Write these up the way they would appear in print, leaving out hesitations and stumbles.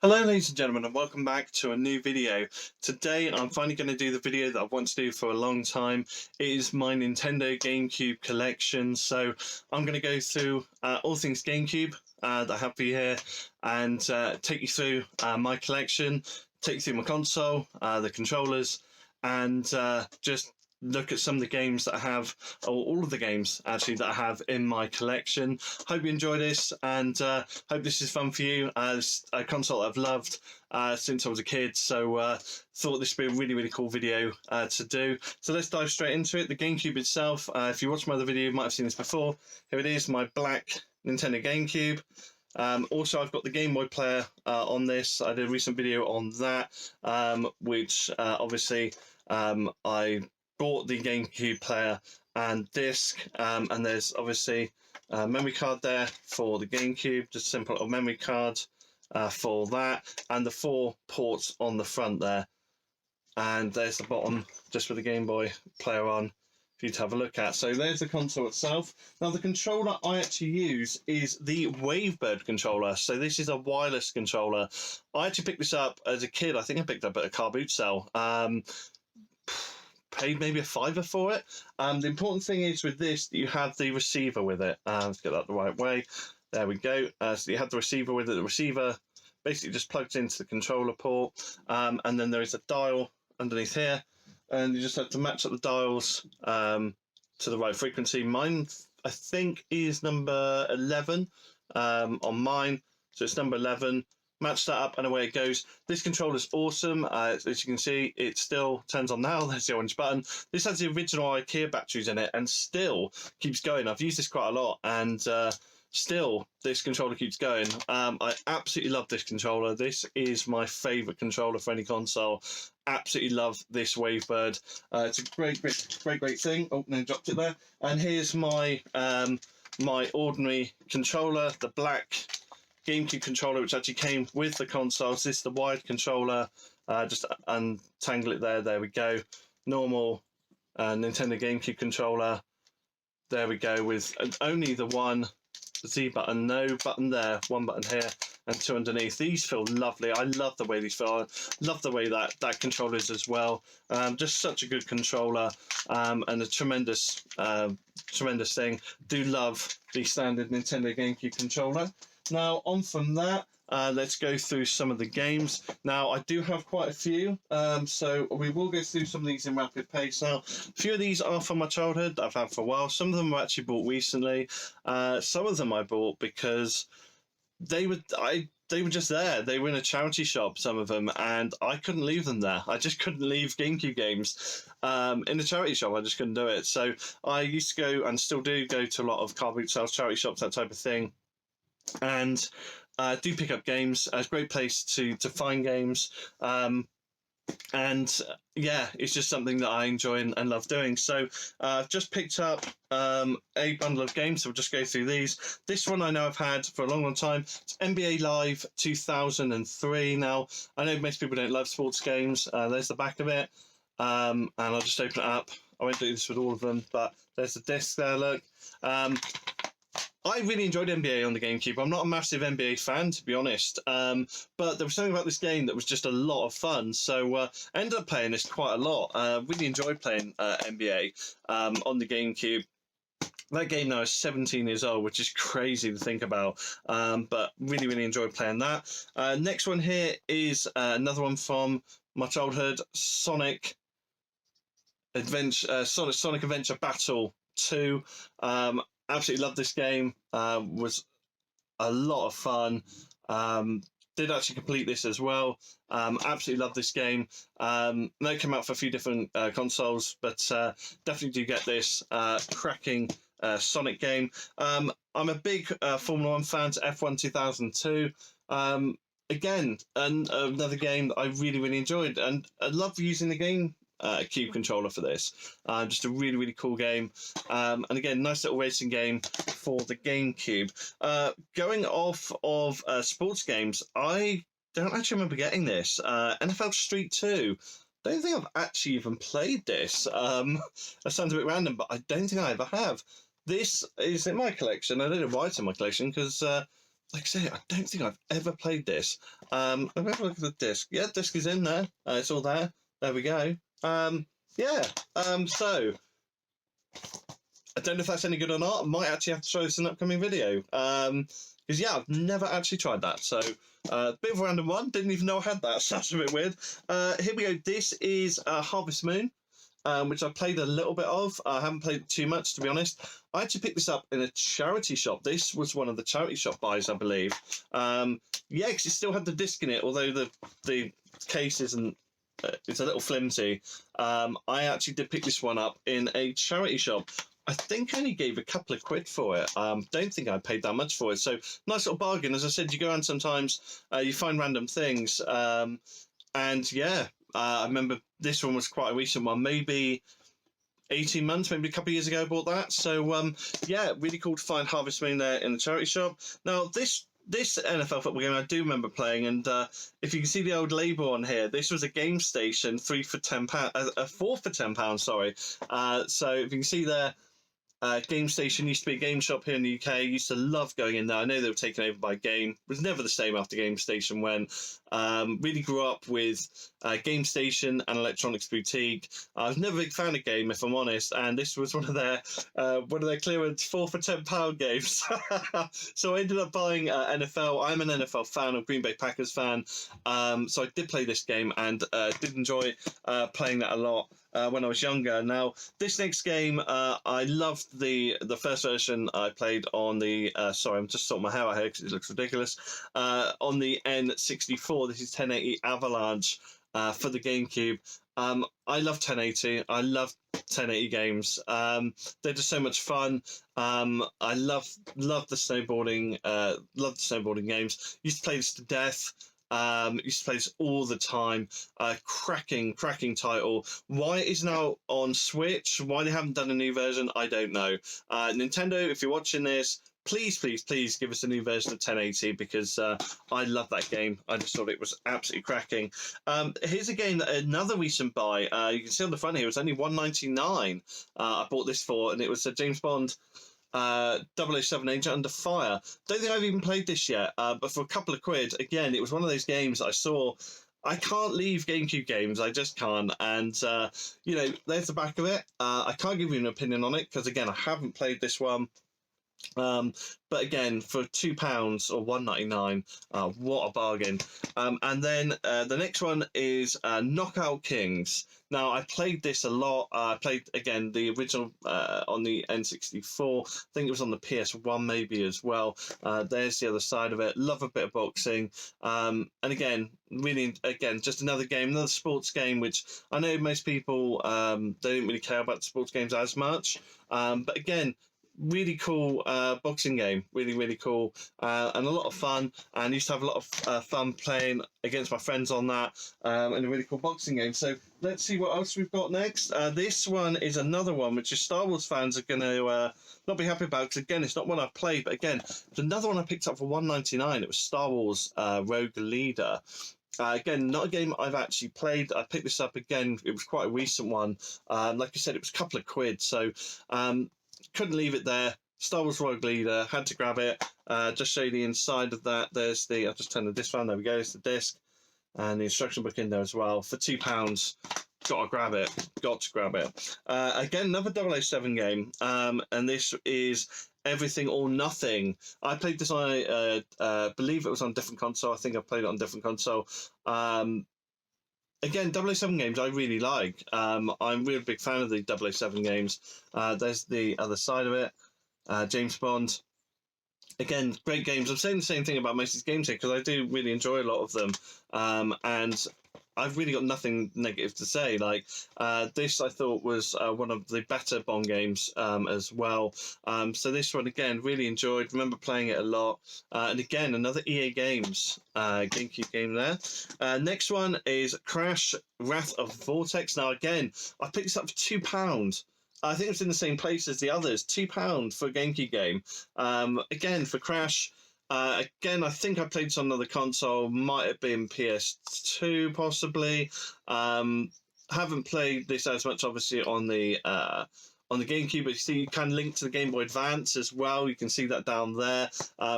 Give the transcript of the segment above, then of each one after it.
Hello ladies and gentlemen, and welcome back to a new video. Today I'm finally going to do the video that I've wanted to do for a long time. It is my Nintendo Gamecube collection, so I'm going to go through all things Gamecube that I have for you here and take you through my collection, take you through my console, the controllers, and just look at some of the games that I have, or all of the games actually that I have in my collection. Hope you enjoy this, and hope this is fun for you. It's a console I've loved since I was a kid, so thought this would be a really cool video to do. So let's dive straight into it. The GameCube itself, if you watched my other video, you might have seen this before. Here it is, my black Nintendo GameCube. Also, I've got the Game Boy player on this. I did a recent video on that, which obviously I bought the GameCube player and disc, and there's obviously a memory card there for the GameCube, just a simple little memory card for that, and the 4 ports on the front there. And there's the bottom, just with the Game Boy player on, for you to have a look at. So there's the console itself. Now the controller I actually use is the Wavebird controller. So this is a wireless controller. I actually picked this up as a kid. I think I picked it up at a car boot sale. Paid maybe a $5 for it. The important thing is with this, you have the receiver with it. Let's get that the right way. There we go. So you have the receiver with it. The receiver basically just plugs into the controller port, and then there is a dial underneath here, and you just have to match up the dials to the right frequency. Mine, I think, is number 11 on mine, so it's number 11. Match that up and away it goes. This controller is awesome. As you can see, it still turns on now. There's the orange button. This has the original IKEA batteries in it and still keeps going. I've used this quite a lot, and still this controller keeps going. I absolutely love this controller. This is my favourite controller for any console. Absolutely love this Wavebird. It's a great thing. Oh, no, dropped it there. And here's my my ordinary controller, the black GameCube controller, which actually came with the console. So this is the wired controller. Just untangle it there. There we go. Normal Nintendo GameCube controller. There we go, with only the one Z button, no button there, one button here, and 2 underneath. These feel lovely. I love the way these feel. I love the way that controller is as well. Just such a good controller, and a tremendous thing. Do love the standard Nintendo GameCube controller. Now, on from that, let's go through some of the games. Now, I do have quite a few, so we will go through some of these in rapid pace. Now, a few of these are from my childhood that I've had for a while. Some of them I actually bought recently. Some of them I bought because they were just there. They were in a charity shop, some of them, and I couldn't leave them there. I just couldn't leave GameCube games in a charity shop. I just couldn't do it. So I used to go, and still do go, to a lot of car boot sales, charity shops, that type of thing. And do pick up games. It's a great place to find games, and yeah, it's just something that I enjoy and love doing. So I've just picked up a bundle of games, so we'll just go through these. This one I know I've had for a long time. It's NBA Live 2003. Now, I know most people don't love sports games. There's the back of it, and I'll just open it up. I won't do this with all of them, but there's the disc there, look. I really enjoyed NBA on the GameCube. I'm not a massive NBA fan, to be honest, but there was something about this game that was just a lot of fun, so I ended up playing this quite a lot. Really enjoyed playing NBA on the GameCube. That game now is 17 years old, which is crazy to think about, but really enjoyed playing that. Next one here is another one from my childhood, Sonic Adventure Battle 2. Absolutely loved this game. Was a lot of fun. Did actually complete this as well. Absolutely love this game. They came out for a few different consoles, but definitely do get this cracking Sonic game. I'm a big Formula 1 fan, F1 2002. Again, another game that I really enjoyed, and I love using the game Cube controller for this. Just a really cool game, and again, nice little racing game for the GameCube. Going off of sports games, I don't actually remember getting this. NFL Street 2. Don't think I've actually even played this. That sounds a bit random, but I don't think I ever have. This is in my collection. I don't know why it's in my collection, because like I say, I don't think I've ever played this. I've ever looked at the disc. Yeah, disc is in there. It's all there. There we go. Yeah. So I don't know if that's any good or not. I might actually have to show this in an upcoming video. Because yeah, I've never actually tried that. So bit of a random one. Didn't even know I had that. So that's a bit weird. Here we go. This is Harvest Moon. Which I played a little bit of. I haven't played too much, to be honest. I actually picked this up in a charity shop. This was one of the charity shop buys, I believe. Yeah, because it still had the disc in it, although the case isn't. It's a little flimsy. I actually did pick this one up in a charity shop. I think I only gave a couple of quid for it. Don't think I paid that much for it. So nice little bargain. As I said, you go around sometimes, you find random things. And yeah, I remember this one was quite a recent one, maybe 18 months, maybe a couple of years ago I bought that. So yeah, really cool to find Harvest Moon there in the charity shop. Now this NFL football game I do remember playing, and if you can see the old label on here, this was a Game Station, 3 for £10, 4 for £10, sorry. So if you can see there, Game Station used to be a game shop here in the UK. Used to love going in there. I know they were taken over by Game. It was never the same after Game Station went. Really grew up with Game Station and Electronics Boutique. I was never a big fan of Game, if I'm honest, and this was one of their clearance 4 for £10 games. So I ended up buying NFL. I'm an NFL fan, a Green Bay Packers fan. So I did play this game and did enjoy playing that a lot. When I was younger. Now, this next game, I loved the first version I played on the, sorry, I'm just sorting my hair out here because it looks ridiculous, on the N64. This is 1080 Avalanche for the GameCube. I love 1080. I love 1080 games. They're just so much fun. I love the snowboarding games. Used to play this to death. Used to play this all the time. Cracking title. Why it is now on Switch? Why they haven't done a new version? I don't know. Nintendo, if you're watching this, please give us a new version of 1080 because I love that game. I just thought it was absolutely cracking. Here's a game that another recent buy. You can see on the front here, it was only $1.99. I bought this for, and it was a James Bond 007 Agent Under Fire. Don't think I've even played this yet, but for a couple of quid, again, it was one of those games that I saw. I can't leave GameCube games, I just can't, and you know, there's the back of it. I can't give you an opinion on it because again, I haven't played this one. But again, for £2 or $1.99, what a bargain. And then the next one is Knockout Kings. Now, I played this a lot. I played, again, the original on the N64. I think it was on the PS1 maybe as well. There's the other side of it. Love a bit of boxing. And again, really, again, just another game, another sports game, which I know most people they don't really care about sports games as much. But again, really cool boxing game, really cool, and a lot of fun, and used to have a lot of fun playing against my friends on that, and a really cool boxing game. So let's see what else we've got next. This one is another one which is Star Wars fans are going to not be happy about, because again, it's not one I've played, but again, it's another one I picked up for $1.99. It was Star Wars Rogue Leader. Again, not a game I've actually played. I picked this up again. It was quite a recent one. Like I said, it was a couple of quid, so couldn't leave it there. Star Wars Rogue Leader, had to grab it. Just show you the inside of that. There's the, I'll just turn the disc around, there we go, it's the disc. And the instruction book in there as well. For £2, got to grab it. Again, another 007 game. And this is Everything or Nothing. I played this on, I believe it was on a different console. I think I played it on a different console. Again, 007 games I really like. I'm a really big fan of the 007 games. There's the other side of it. James Bond. Again, great games. I'm saying the same thing about most of these games here because I do really enjoy a lot of them. And I've really got nothing negative to say. Like this, I thought was one of the better Bond games as well. So this one again, really enjoyed. Remember playing it a lot. And again, another EA Games GameCube game there. Next one is Crash: Wrath of Vortex. Now again, I picked this up for £2. I think it's in the same place as the others. £2 for a GameCube game. Again, for Crash. Again, I think I played this on another console. Might have been PS2, possibly. Haven't played this as much, obviously, on the on the GameCube. You see, you can link to the Game Boy Advance as well. You can see that down there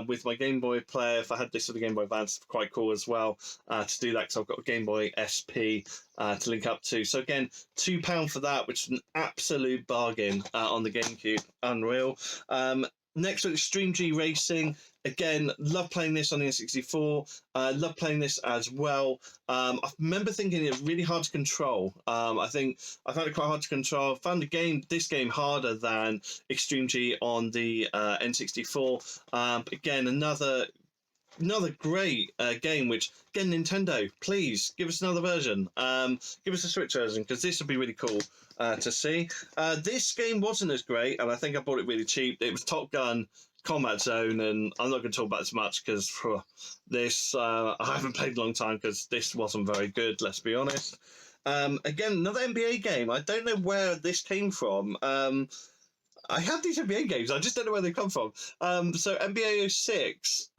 with my Game Boy player. If I had this with the Game Boy Advance, it's quite cool as well to do that, because I've got a Game Boy SP to link up to. So again, £2 for that, which is an absolute bargain on the GameCube. Unreal. Next with Extreme G Racing. Again, love playing this on the N64. Love playing this as well. I remember thinking it was really hard to control. I think I found it quite hard to control. Found this game harder than Extreme G on the N64. Again, another great game, which, again, Nintendo, please give us another version. Give us a Switch version, because this would be really cool to see. This game wasn't as great, and I think I bought it really cheap. It was Top Gun Combat Zone, and I'm not going to talk about it as much, because this I haven't played in a long time, because this wasn't very good, let's be honest. Again, another NBA game. I don't know where this came from. I have these NBA games, I just don't know where they come from. So NBA 06,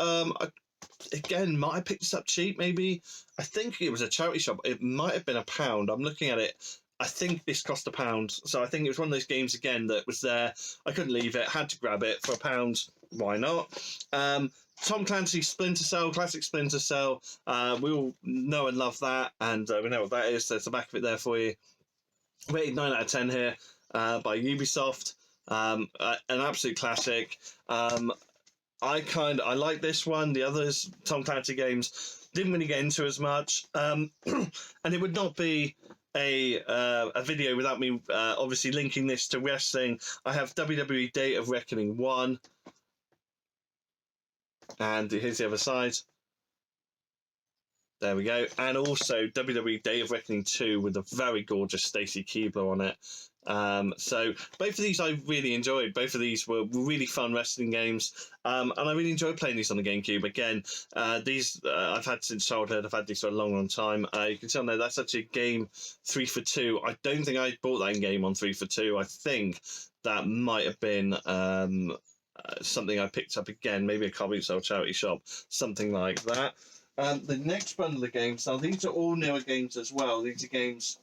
again, might have picked this up cheap, maybe. I think it was a charity shop. It might have been £1. I'm looking at it. I think this cost £1. So I think it was one of those games, again, that was there. I couldn't leave it, had to grab it for £1. Why not? Tom Clancy Splinter Cell, classic Splinter Cell. We all know and love that, and we know what that is. There's the back of it there for you. Rated 9 out of 10 here by Ubisoft. An absolute classic. I like this one. The others, Tom Clancy games, didn't really get into as much. And it would not be a video without me obviously linking this to wrestling. I have WWE Day of Reckoning 1. And here's the other side. There we go. And also WWE Day of Reckoning 2 with a very gorgeous Stacy Keibler on it. So both of these I really enjoyed. Both of these were really fun wrestling games, and I really enjoyed playing these on the GameCube. Again, these I've had since childhood. I've had these for a long time. You can tell now that's actually a game 3 for 2. I don't think I bought that in game on 3 for 2. I think that might have been something I picked up again, maybe a copy sale charity shop, something like that. The next bundle of games, now these are all newer games as well. These are games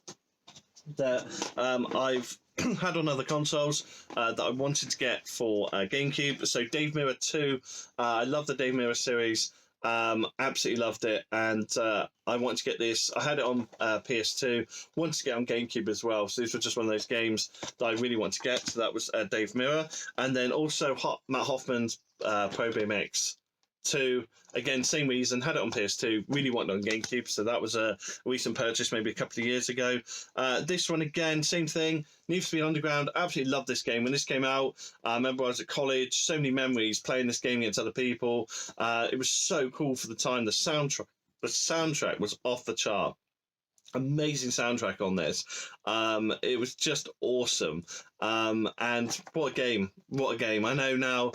that I've had on other consoles that I wanted to get for GameCube. So Dave Mirra 2, I love the Dave Mirra series, absolutely loved it, and I wanted to get this. I had it on PS2, wanted to get it on GameCube as well, so these were just one of those games that I really wanted to get. So that was Dave Mirra, and then also Matt Hoffman's Pro BMX 2. Again, same reason, had it on PS2, really wanted it on GameCube, so that was a recent purchase, maybe a couple of years ago. This one, again, same thing, Need for Speed Underground, absolutely loved this game. When this came out, I remember I was at college, so many memories playing this game against other people. It was so cool for the time. The soundtrack was off the chart. Amazing soundtrack on this. It was just awesome. And what a game. I know now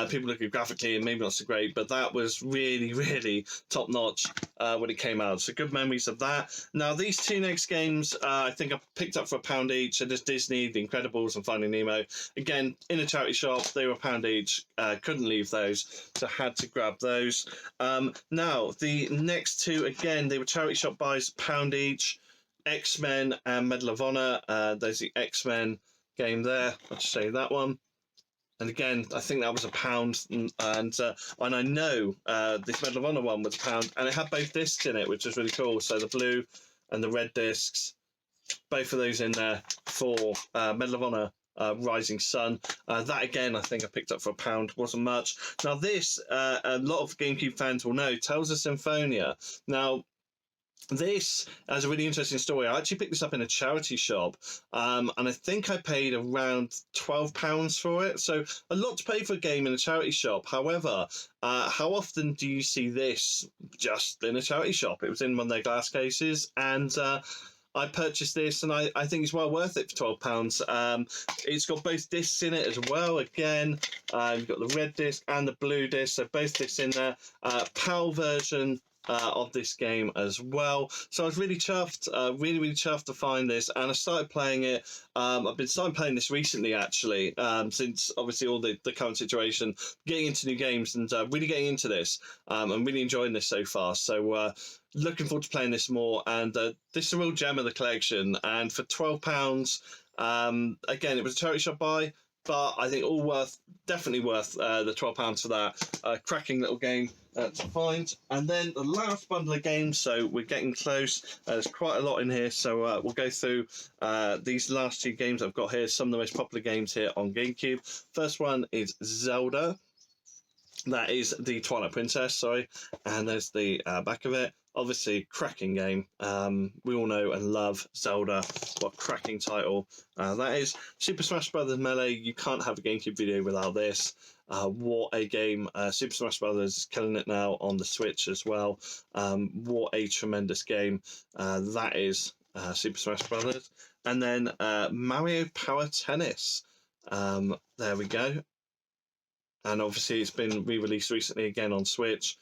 people look at it graphically and maybe not so great, but that was really top notch when it came out. So good memories of that. Now these two next games I think I picked up for £1 each. So there's Disney, The Incredibles and Finding Nemo. Again, in a charity shop, they were £1 each. Couldn't leave those, so had to grab those. Now the next two, again, they were charity shop buys, £1 each. X-Men and Medal of Honor. There's the X-Men game there. I'll just say that one. And again, I think that was £1, and I know this Medal of Honor one was £1, and it had both discs in it, which was really cool. So the blue and the red discs, both of those in there for Medal of Honor. Rising Sun. That again, I think I picked up for £1. Wasn't much. Now this, a lot of GameCube fans will know, Tales of Symphonia. Now, this has a really interesting story. I actually picked this up in a charity shop, and I think I paid around £12 for it. So a lot to pay for a game in a charity shop. However, how often do you see this just in a charity shop? It was in one of their glass cases, and I purchased this, and I think it's well worth it for £12. It's got both discs in it as well. Again, you've got the red disc and the blue disc, so both discs in there. PAL version of this game as well. So I was really chuffed, really chuffed to find this, and I started playing it. I've been starting playing this recently, actually, since obviously all the current situation, getting into new games and really getting into this. I'm really enjoying this so far. So looking forward to playing this more, and this is a real gem of the collection. And for £12, Again, it was a charity shop buy, but I think definitely worth the £12 for that. Cracking little game to find. And then the last bundle of games, so we're getting close. There's quite a lot in here, so we'll go through these last 2 games I've got here, some of the most popular games here on GameCube. First one is Zelda. That is the Twilight Princess, sorry, and there's the back of it. Obviously, cracking game. We all know and love Zelda. What a cracking title that is. Super Smash Bros. Melee. You can't have a GameCube video without this. What a game. Super Smash Bros. Is killing it now on the Switch as well. What a tremendous game that is, Super Smash Bros. And then Mario Power Tennis. There we go. And obviously it's been re-released recently again on Switch.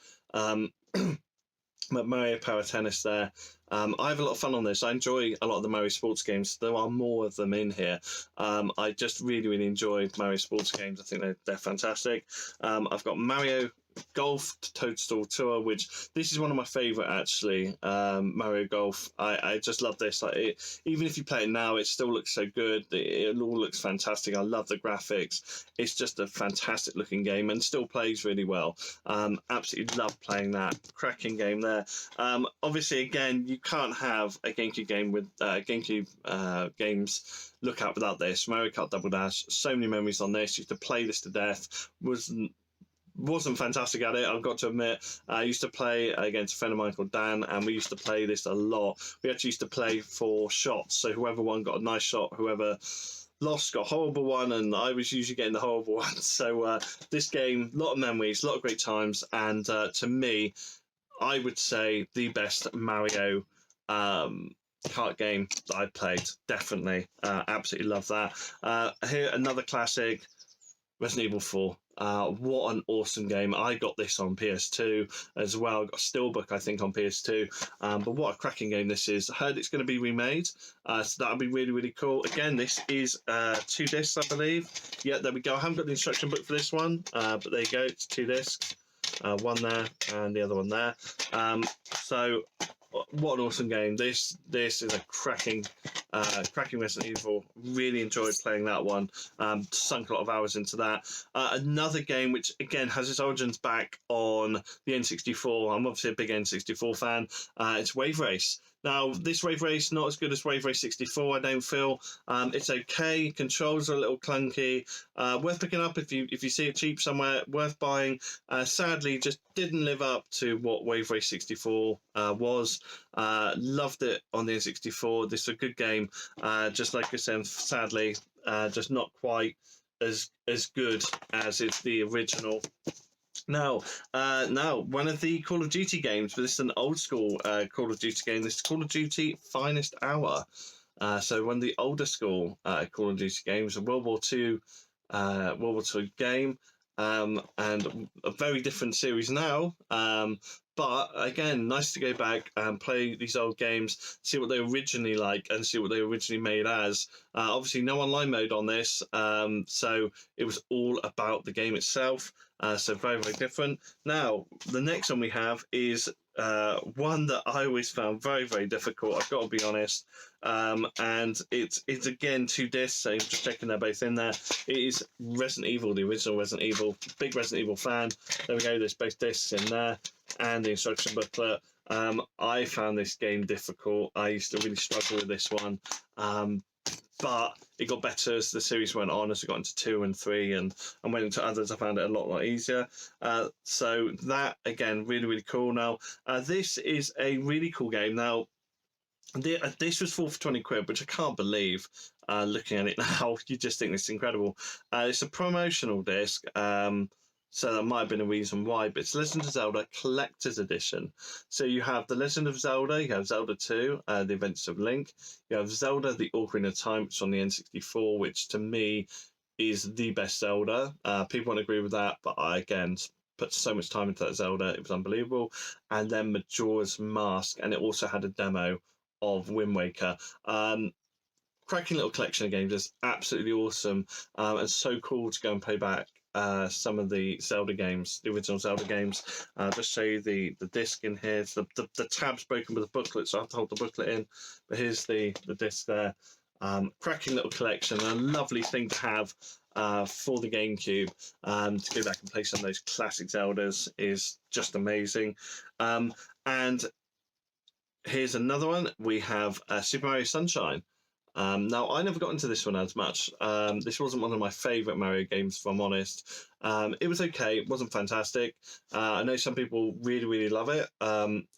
But Mario Power Tennis there. I have a lot of fun on this. I enjoy a lot of the Mario sports games. There are more of them in here. I just really enjoy Mario sports games. I think they're fantastic. I've got Mario Golf Toadstool Tour, which this is one of my favorite actually. Mario Golf, I just love this. Even if you play it now, it still looks so good. It all looks fantastic. I love the graphics. It's just a fantastic looking game and still plays really well. Absolutely love playing that. Cracking game there. Obviously, again, you can't have a GameCube game with GameCube games look out without this. Mario Kart Double Dash, so many memories on this. Used to play this to death. Wasn't fantastic at it, I've got to admit. I used to play against a friend of mine called Dan, and we used to play this a lot. We actually used to play for shots, so whoever won got a nice shot, whoever lost got a horrible one, and I was usually getting the horrible one. So this game, a lot of memories, a lot of great times, and to me, I would say the best Mario kart game that I've played, definitely. Absolutely love that. Here, another classic, Resident Evil 4. What an awesome game. I got this on PS2 as well. I got a Steelbook, I think, on PS2. But what a cracking game this is. I heard it's going to be remade, so that'll be really cool. Again, this is 2 discs, I believe. Yeah, there we go. I haven't got the instruction book for this one, but there you go. It's 2 discs. One there and the other one there. So what an awesome game. This is a cracking Resident Evil. Really enjoyed playing that one. Sunk a lot of hours into that. Another game which again has its origins back on the N64. I'm obviously a big N64 fan. It's Wave Race. Now, this Wave Race, not as good as Wave Race 64, I don't feel. It's okay. Controls are a little clunky. Worth picking up if you see it cheap somewhere. Worth buying. Sadly, just didn't live up to what Wave Race 64 was. Loved it on the N64. This is a good game. Just like I said, sadly, just not quite as good as it's the original. Now, one of the Call of Duty games, but this is an old school Call of Duty game. This is Call of Duty Finest Hour. So one of the older school Call of Duty games, a World War II game, and a very different series now. But again, nice to go back and play these old games, see what they were originally like, and see what they were originally made as. Obviously, no online mode on this, so it was all about the game itself. So very different. Now, the next one we have is one that I always found very difficult. I've got to be honest. And it's again 2 discs, so just checking they're both in there. It is Resident Evil, the original Resident Evil. Big Resident Evil fan. There we go. There's both discs in there and the instruction booklet. I found this game difficult. I used to really struggle with this one. But it got better as the series went on, as we got into 2 and 3 and went into others. I found it a lot easier. So that, again, really cool. Now, this is a really cool game. Now, this was 4 for 20 quid, which I can't believe. Looking at it now, you just think this is incredible. It's a promotional disc. So that might have been a reason why, but it's Legend of Zelda Collector's Edition. So you have The Legend of Zelda, you have Zelda 2, The Adventures of Link, you have Zelda The Ocarina of Time, which is on the N64, which to me is the best Zelda. People won't agree with that, but I, again, put so much time into that Zelda, it was unbelievable. And then Majora's Mask, and it also had a demo of Wind Waker. Cracking little collection of games. It's absolutely awesome, and so cool to go and play back some of the Zelda games, the original Zelda games. I'll just show you the disc in here. It's the tab's broken with the booklet, so I have to hold the booklet in. But here's the disc there. Cracking little collection, and a lovely thing to have for the GameCube. To go back and play some of those classic Zeldas is just amazing. And here's another one. We have Super Mario Sunshine. Now, I never got into this one as much. This wasn't one of my favourite Mario games, if I'm honest. It was okay. It wasn't fantastic. I know some people really, really love it.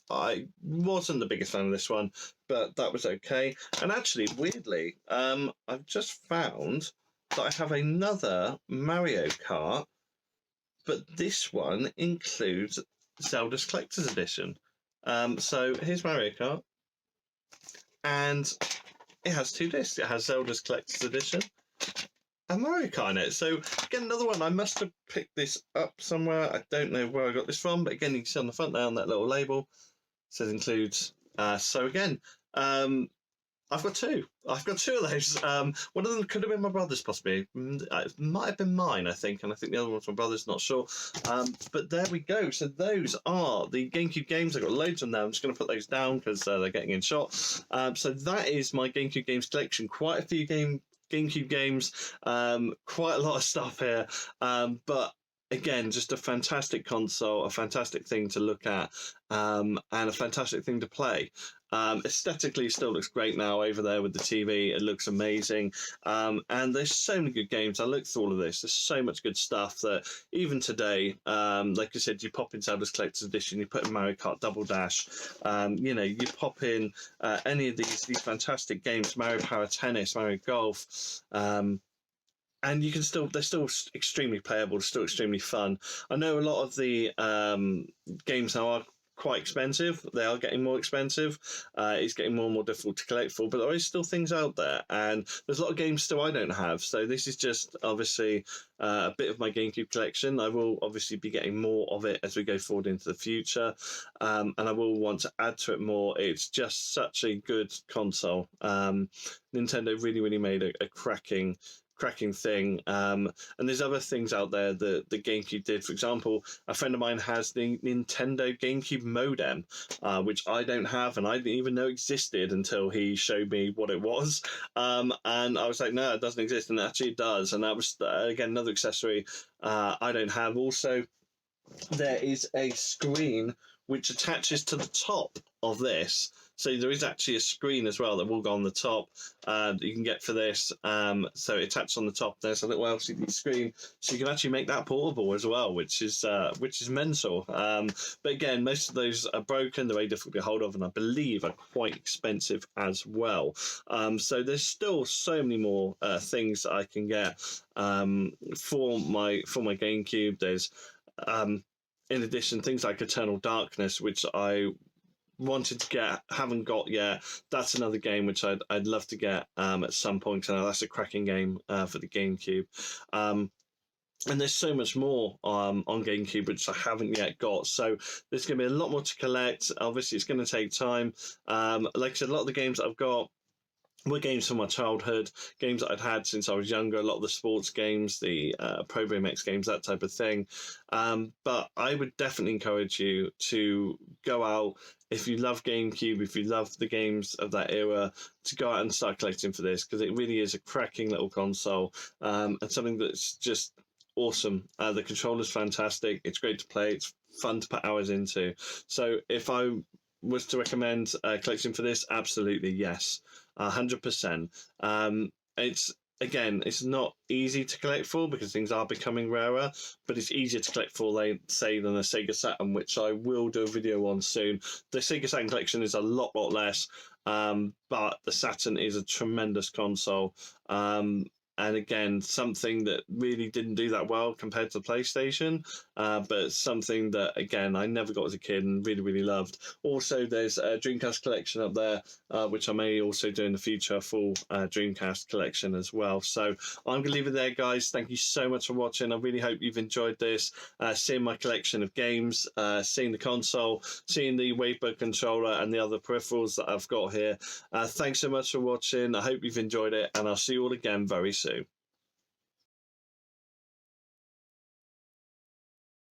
I wasn't the biggest fan of this one, but that was okay. And actually, weirdly, I've just found that I have another Mario Kart, but this one includes Zelda's Collector's Edition. So here's Mario Kart, and it has 2 discs. It has Zelda's Collector's Edition and Mario Kart in it. So again, another one. I must have picked this up somewhere. I don't know where I got this from, but again, you can see on the front there on that little label, it says includes. So again, I've got 2. I've got 2 of those. One of them could have been my brother's, possibly. It might have been mine, I think, and I think the other one's my brother's, not sure. But there we go. So those are the GameCube games. I've got loads of them now. I'm just going to put those down because they're getting in shot. So that is my GameCube games collection. Quite a few GameCube games. Quite a lot of stuff here. But again, just a fantastic console, a fantastic thing to look at, and a fantastic thing to play. Aesthetically, still looks great now over there with the TV. It looks amazing. And there's so many good games. I looked through all of this. There's so much good stuff that even today, like I said, you pop in Zelda's Collector's Edition, you put in Mario Kart Double Dash, you know, you pop in any of these fantastic games, Mario Power Tennis, Mario Golf, and you can they're still extremely playable, still extremely fun. I know a lot of the games now are quite expensive. They are getting more expensive. It's getting more and more difficult to collect for, but there is still things out there, and there's a lot of games still I don't have. So this is just obviously a bit of my GameCube collection. I will obviously be getting more of it as we go forward into the future, and I will want to add to it more. It's just such a good console. Nintendo really made a cracking thing, and there's other things out there that the GameCube did. For example, a friend of mine has the Nintendo GameCube modem, which I don't have, and I didn't even know existed until he showed me what it was, and I was like, no, it doesn't exist, and actually it does. And that was again another accessory I don't have. Also, there is a screen which attaches to the top of this. So there is actually a screen as well that will go on the top that you can get for this. So it attaches on the top. There's a little LCD screen, so you can actually make that portable as well, which is mental. But again, most of those are broken. They're very difficult to get hold of, and I believe are quite expensive as well. So there's still so many more things that I can get for my GameCube. There's in addition, things like Eternal Darkness, which I wanted to get, haven't got yet. That's another game which I'd love to get at some point. And that's a cracking game for the GameCube. And there's so much more on GameCube which I haven't yet got. So there's going to be a lot more to collect. Obviously, it's going to take time. Like I said, a lot of the games I've got were games from my childhood, games that I'd had since I was younger, a lot of the sports games, the Pro BMX games, that type of thing. But I would definitely encourage you to go out, if you love GameCube, if you love the games of that era, to go out and start collecting for this, because it really is a cracking little console, and something that's just awesome. The controller's fantastic, it's great to play, it's fun to put hours into. So if I was to recommend collecting for this, absolutely yes. 100%. It's not easy to collect for because things are becoming rarer, but it's easier to collect for, say, than a Sega Saturn, which I will do a video on soon. The Sega Saturn collection is a lot less, but the Saturn is a tremendous console. And again, something that really didn't do that well compared to the PlayStation, but something that, again, I never got as a kid and really loved. Also, there's a Dreamcast collection up there, which I may also do in the future, a full Dreamcast collection as well. So I'm going to leave it there, guys. Thank you so much for watching. I really hope you've enjoyed this, seeing my collection of games, seeing the console, seeing the Wavebird controller and the other peripherals that I've got here. Thanks so much for watching. I hope you've enjoyed it, and I'll see you all again very soon.